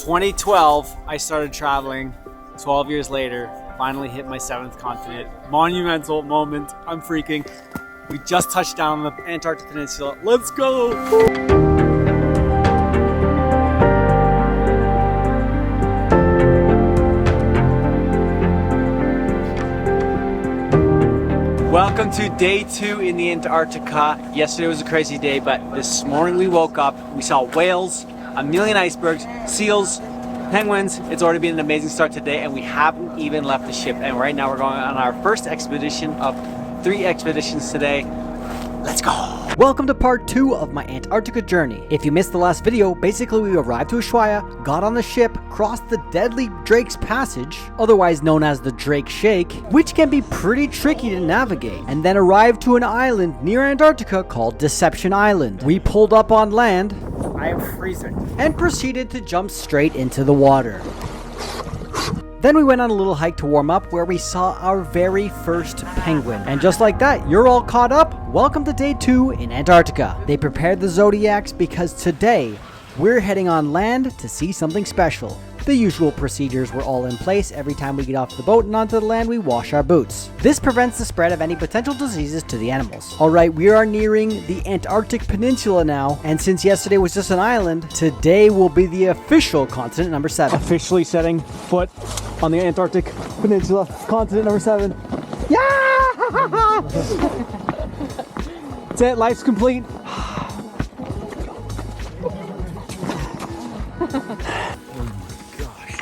2012, I started traveling. 12 years later, finally hit my 7th continent. Monumental moment. I'm freaking. We just touched down on the Antarctic Peninsula. Let's go! Welcome to day 2 in the Antarctica. Yesterday was a crazy day, but this morning we woke up, we saw whales, a million icebergs, seals, penguins. It's already been an amazing start today, and we haven't even left the ship. And right now we're going on our first expedition of 3 expeditions today. Let's go! Welcome to part 2 of my Antarctica journey. If you missed the last video, basically we arrived to Ushuaia, got on the ship, crossed the deadly Drake's Passage, otherwise known as the Drake Shake, which can be pretty tricky to navigate, and then arrived to an island near Antarctica called Deception Island. We pulled up on land, I am freezing, and proceeded to jump straight into the water. Then we went on a little hike to warm up where we saw our very first penguin. And just like that, you're all caught up. Welcome to day 2 in Antarctica. They prepared the Zodiacs because today we're heading on land to see something special. The usual procedures were all in place. Every time we get off the boat and onto the land, we wash our boots. This prevents the spread of any potential diseases to the animals. Alright, we are nearing the Antarctic Peninsula now, and since yesterday was just an island, today will be the official continent number 7. Officially setting foot on the Antarctic Peninsula, continent number 7. Yeah! That's it, life's complete.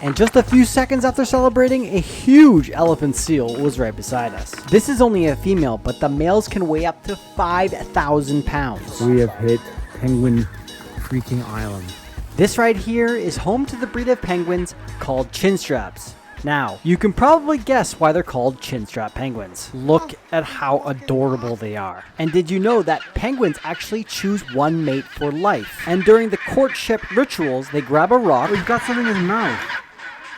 And just a few seconds after celebrating, a huge elephant seal was right beside us. This is only a female, but the males can weigh up to 5,000 pounds. We have hit Penguin freaking Island. This right here is home to the breed of penguins called chinstraps. Now, you can probably guess why they're called chinstrap penguins. Look at how adorable they are. And did you know that penguins actually choose one mate for life? And during the courtship rituals, they grab a rock. We've got something in his mouth.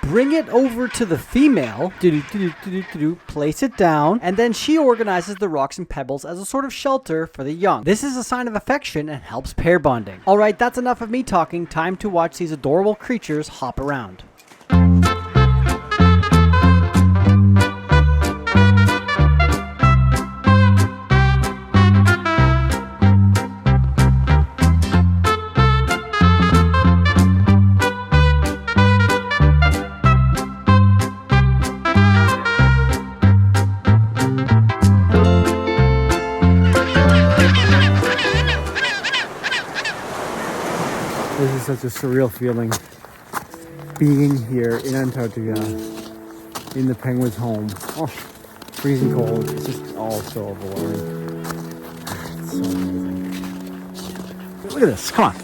Bring it over to the female, place it down, and then she organizes the rocks and pebbles as a sort of shelter for the young. This is a sign of affection and helps pair bonding. Alright, that's enough of me talking. Time to watch these adorable creatures hop around. This is such a surreal feeling, being here in Antarctica, in the penguin's home. Oh, freezing cold. It's just all so overwhelming. It's so amazing. Look at this, come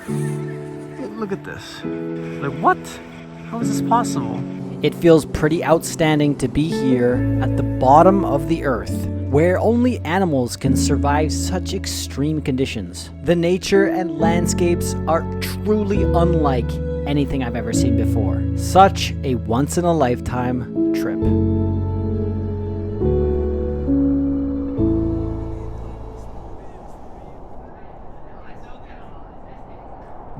on. Look at this. Like, what? How is this possible? It feels pretty outstanding to be here at the bottom of the earth, where only animals can survive such extreme conditions. The nature and landscapes are truly unlike anything I've ever seen before. Such a once-in-a-lifetime trip.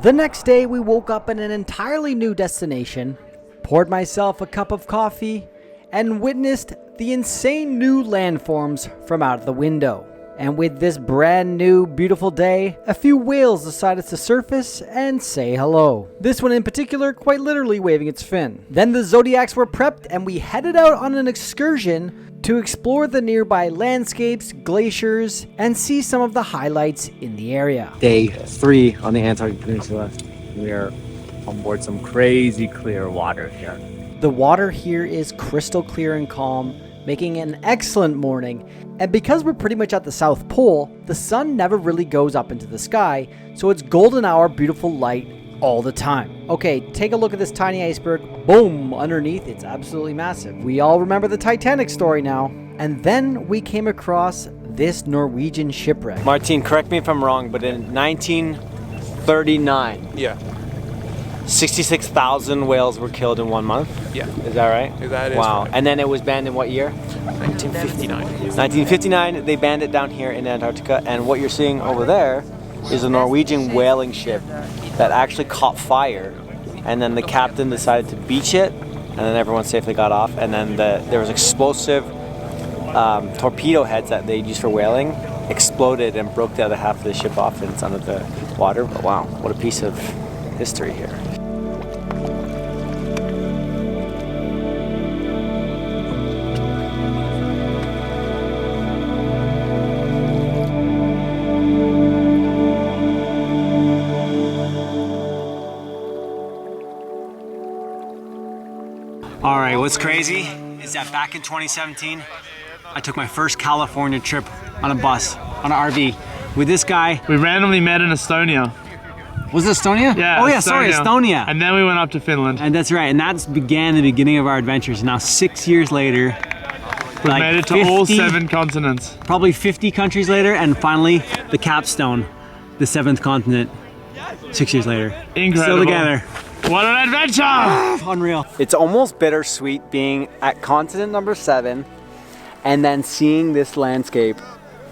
The next day, we woke up in an entirely new destination, poured myself a cup of coffee, and witnessed the insane new landforms from out the window. And with this brand new beautiful day, a few whales decided to surface and say hello. This one in particular quite literally waving its fin. Then the Zodiacs were prepped and we headed out on an excursion to explore the nearby landscapes, glaciers, and see some of the highlights in the area. Day 3 on the Antarctic Peninsula. We are on board some crazy clear water here. The water here is crystal clear and calm, making an excellent morning. And because we're pretty much at the South Pole, the sun never really goes up into the sky, so it's golden hour beautiful light all the time. Okay, take a look at this tiny iceberg. Boom! Underneath, it's absolutely massive. We all remember the Titanic story now. And then we came across this Norwegian shipwreck. Martin, correct me if I'm wrong, but in 1939, Yeah. 66,000 whales were killed in 1 month. Yeah. Is that right? That is wow. right. And then it was banned in what year? 1959. 1959, they banned it down here in Antarctica, and what you're seeing over there is a Norwegian whaling ship that actually caught fire and then the captain decided to beach it, and then everyone safely got off, and then there was explosive torpedo heads that they used for whaling exploded and broke the other half of the ship off, and it's under the water. But wow, what a piece of history here. All right, what's crazy is that back in 2017, I took my first California trip on a bus, on an RV, with this guy. We randomly met in Estonia. Was it Estonia? Yeah. Oh yeah, sorry, Estonia. And then we went up to Finland. And that's right, and that began the beginning of our adventures. Now 6 years later, we made it to all 7 continents. Probably 50 countries later, and finally the capstone, the 7th continent, 6 years later. Incredible. Still together. What an adventure! Unreal. It's almost bittersweet being at continent number 7 and then seeing this landscape,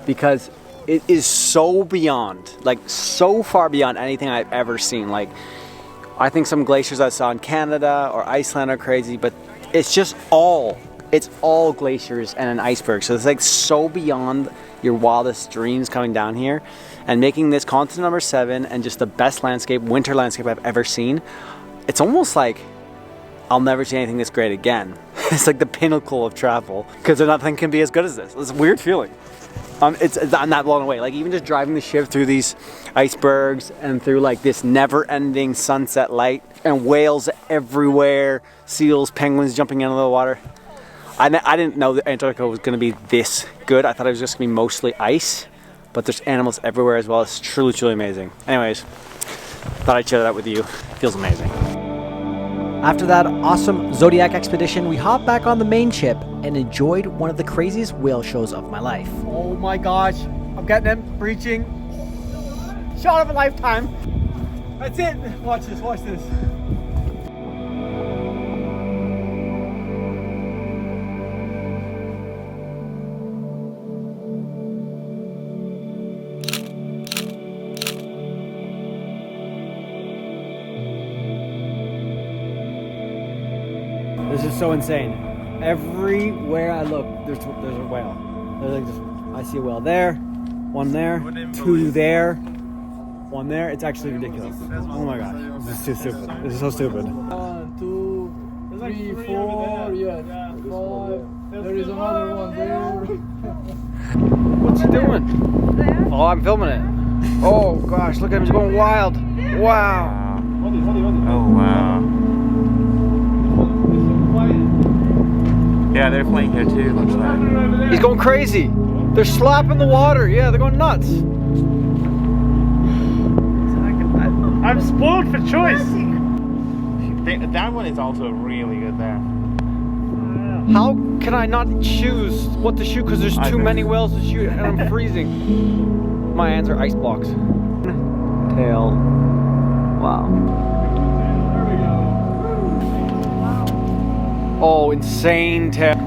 because it is so beyond, like so far beyond anything I've ever seen. Like, I think some glaciers I saw in Canada or Iceland are crazy, but it's just it's all glaciers and an iceberg. So it's like so beyond your wildest dreams coming down here, and making this continent number 7 and just the best landscape, winter landscape I've ever seen. It's almost like I'll never see anything this great again. It's like the pinnacle of travel, because nothing can be as good as this. It's a weird feeling. I'm not blown away. Like, even just driving the ship through these icebergs and through like this never-ending sunset light, and whales everywhere, seals, penguins jumping into the water. I didn't know that Antarctica was going to be this good. I thought it was just going to be mostly ice, but there's animals everywhere as well. It's truly, truly amazing. Anyways, thought I'd share that with you. It feels amazing. After that awesome Zodiac expedition, we hopped back on the main ship and enjoyed one of the craziest whale shows of my life. Oh my gosh, I'm getting them breaching. Shot of a lifetime. That's it. Watch this, watch this. This is so insane. Everywhere I look, there's a whale. There's like just, I see a whale there, one there, 2 there, 1 there. It's actually ridiculous. Oh my gosh, this is too stupid. This is so stupid. 1, 2, 3, 4, yeah, 5. There is another one there. What's he doing? Oh, I'm filming it. Oh gosh, look at him, he's going wild. Wow. Oh wow. Yeah, they're playing here too, looks like. He's going crazy. They're slapping the water. Yeah, they're going nuts. I'm spoiled for choice. That one is also really good there. How can I not choose what to shoot? Because there's too many whales to shoot and I'm freezing. My hands are ice blocks. Tail. Wow. Oh, insane tail.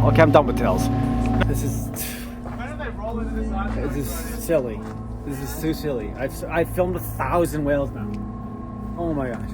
Okay, I'm done with tails. This is silly. This is too silly. I've filmed 1,000 whales now. Oh my gosh.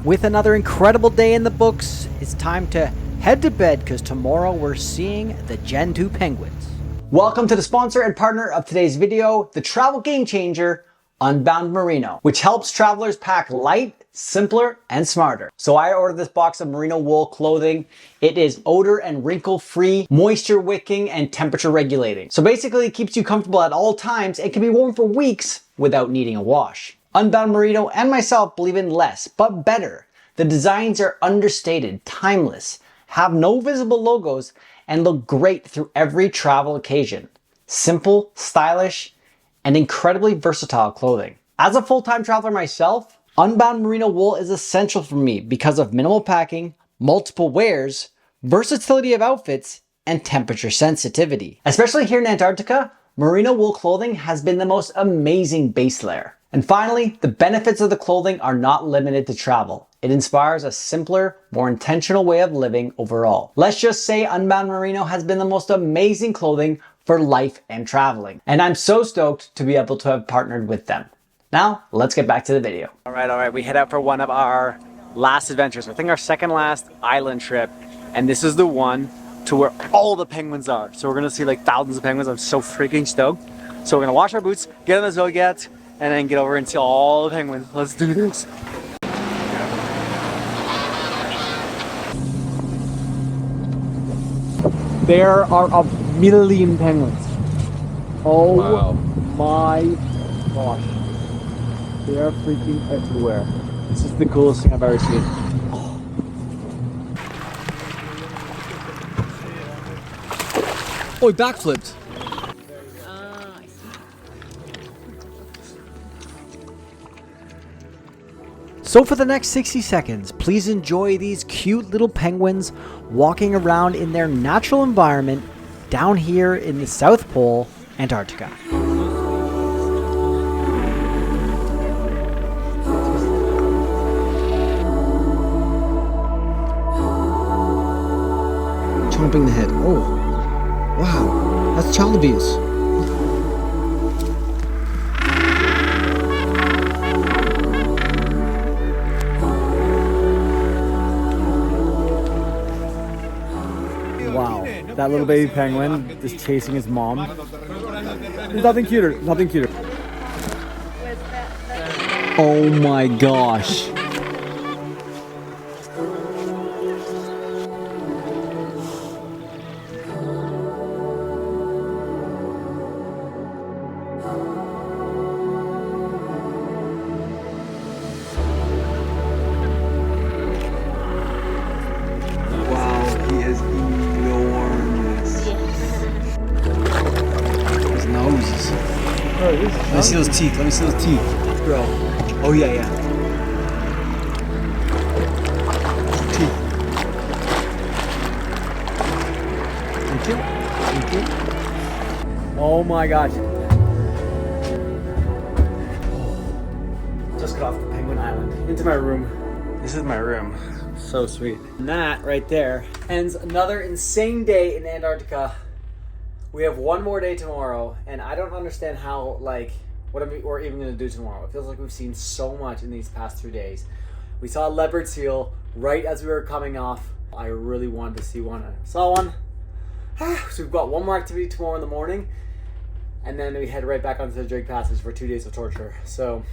With another incredible day in the books, it's time to head to bed, because tomorrow we're seeing the Gen 2 penguins. Welcome to the sponsor and partner of today's video, the travel game changer, Unbound Merino, which helps travelers pack light, simpler, and smarter. So I ordered this box of merino wool clothing. It is odor and wrinkle free, moisture wicking, and temperature regulating. So basically it keeps you comfortable at all times and can be worn for weeks without needing a wash. Unbound Merino and myself believe in less, but better. The designs are understated, timeless, have no visible logos, and look great through every travel occasion. Simple, stylish, and incredibly versatile clothing. As a full-time traveler myself, Unbound Merino wool is essential for me because of minimal packing, multiple wears, versatility of outfits, and temperature sensitivity. Especially here in Antarctica, merino wool clothing has been the most amazing base layer. And finally, the benefits of the clothing are not limited to travel. It inspires a simpler, more intentional way of living overall. Let's just say Unbound Merino has been the most amazing clothing for life and traveling. And I'm so stoked to be able to have partnered with them. Now, let's get back to the video. All right, we head out for one of our last adventure. So I think our second last island trip, and this is the one to where all the penguins are. So we're gonna see like thousands of penguins. I'm so freaking stoked. So we're gonna wash our boots, get on the Zodiacs, and then get over and see all the penguins. Let's do this. There are a million penguins. Oh Wow. my gosh. They are freaking everywhere. This is the coolest thing I've ever seen. Oh, he backflipped. So for the next 60 seconds, please enjoy these cute little penguins walking around in their natural environment down here in the South Pole, Antarctica. Chomping the head. Oh, wow. That's child abuse. Wow, that little baby penguin is chasing his mom. There's nothing cuter, nothing cuter. Oh my gosh. Wow, he is enormous. His nose is... Let me see those teeth. Let me see those teeth. Bro. Oh, yeah, yeah. Teeth. Thank you. Thank you. Oh my gosh. Just got off the Penguin Island into my room. This is my room. So sweet. And that right there ends another insane day in Antarctica. We have one more day tomorrow, and I don't understand how, like, what we're even going to do tomorrow. It feels like we've seen so much in these past 2 days. We saw a leopard seal right as we were coming off. I really wanted to see one. I saw one. So we've got one more activity tomorrow in the morning, and then we head right back onto the Drake Passage for 2 days of torture. So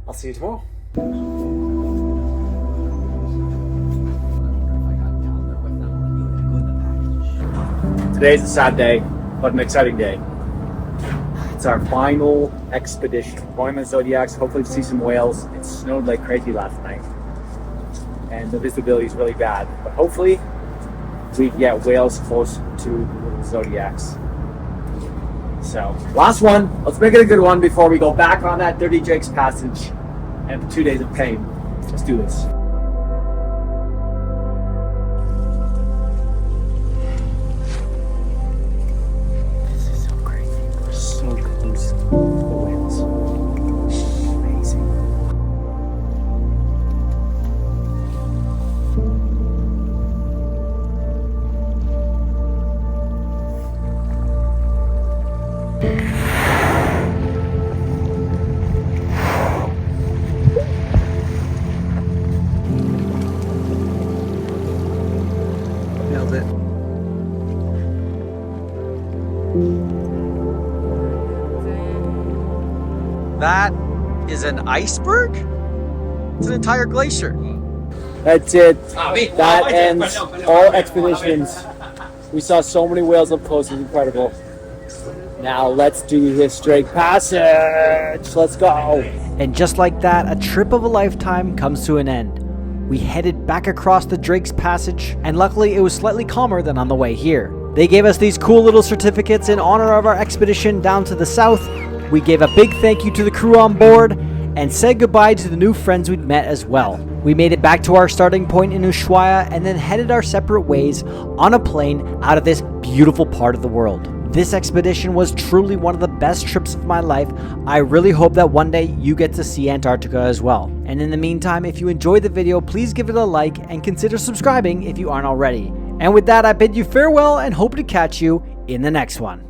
I'll see you tomorrow. Today's a sad day, but an exciting day. It's our final expedition. We're going on the Zodiacs, hopefully to see some whales. It snowed like crazy last night, and the visibility is really bad. But hopefully, we can get whales close to the Zodiacs. So, last one. Let's make it a good one before we go back on that dirty Drake's Passage and 2 days of pain. Let's do this. So close to the whales. Amazing. Nailed it. That is an iceberg? It's an entire glacier. That's it. That ends all expeditions. We saw so many whales up close, it's incredible. Now let's do this Drake Passage. Let's go. And just like that, a trip of a lifetime comes to an end. We headed back across the Drake's Passage, and luckily it was slightly calmer than on the way here. They gave us these cool little certificates in honor of our expedition down to the south. We gave a big thank you to the crew on board, and said goodbye to the new friends we'd met as well. We made it back to our starting point in Ushuaia, and then headed our separate ways on a plane out of this beautiful part of the world. This expedition was truly one of the best trips of my life. I really hope that one day you get to see Antarctica as well. And in the meantime, if you enjoyed the video, please give it a like and consider subscribing if you aren't already. And with that, I bid you farewell and hope to catch you in the next one.